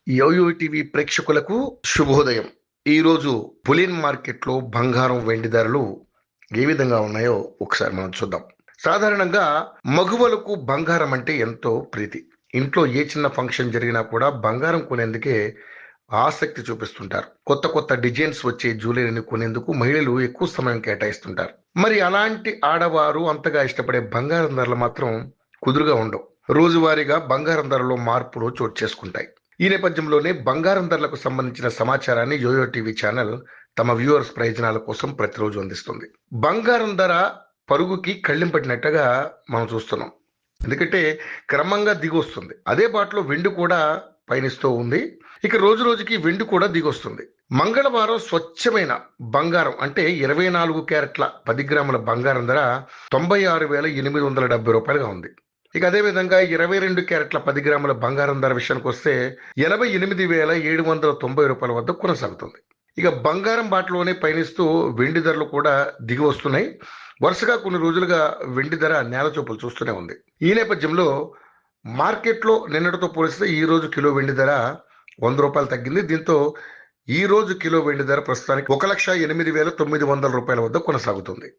Yo-yo TV ప్రేక్షకులకు శుభోదయం. ఈరోజు బులియన్ మార్కెట్లో బంగారం వెండి ధరలు ఏ విధంగా ఉన్నాయో ఒకసారి మనం చూద్దాం. సాధారణంగా మగువలకు బంగారం అంటే ఎంతో ప్రీతి. ఇంట్లో ఏ చిన్న ఫంక్షన్ జరిగినా కూడా బంగారం కొనేందుకే ఆసక్తి చూపిస్తుంటారు. కొత్త కొత్త డిజైన్స్ వచ్చే జ్యువెలరీని కొనేందుకు మహిళలు ఎక్కువ సమయం కేటాయిస్తుంటారు. మరి అలాంటి ఆడవారు అంతగా ఇష్టపడే బంగారం ధరలు మాత్రం కుదురుగా ఉండవు. రోజువారీగా బంగారం ధరలో మార్పులు చోటు చేసుకుంటాయి. ఈ నేపథ్యంలోనే బంగారం ధరలకు సంబంధించిన సమాచారాన్ని యోయో టీవీ ఛానల్ తమ వ్యూవర్స్ ప్రయోజనాల కోసం ప్రతిరోజు అందిస్తుంది. బంగారం ధర పరుగుకి కళ్ళింపట్టినట్టుగా మనం చూస్తున్నాం. ఎందుకంటే క్రమంగా దిగొస్తుంది. అదే బాటలో వెండి కూడా పయనిస్తూ ఉంది. ఇక రోజు రోజుకి వెండి కూడా దిగొస్తుంది. మంగళవారం స్వచ్ఛమైన బంగారం అంటే 24 క్యారెట్ల 10 గ్రాముల బంగారం ధర 96,870 రూపాయలుగా ఉంది. ఇక అదే విధంగా 22 క్యారెట్ల 10 గ్రాముల బంగారం ధర విషయానికి వస్తే 88,790 రూపాయల వద్ద కొనసాగుతుంది. ఇక బంగారం బాటలోనే పయనిస్తూ వెండి ధరలు కూడా దిగి వస్తున్నాయి. వరుసగా కొన్ని రోజులుగా వెండి ధర నేల చూపులు చూస్తూనే ఉంది. ఈ నేపథ్యంలో మార్కెట్లో నిన్నటితో పోలిస్తే ఈ రోజు కిలో వెండి ధర 100 రూపాయలు తగ్గింది. దీంతో ఈ రోజు కిలో వెండి ధర ప్రస్తుతానికి 1,08,900 రూపాయల వద్ద కొనసాగుతుంది.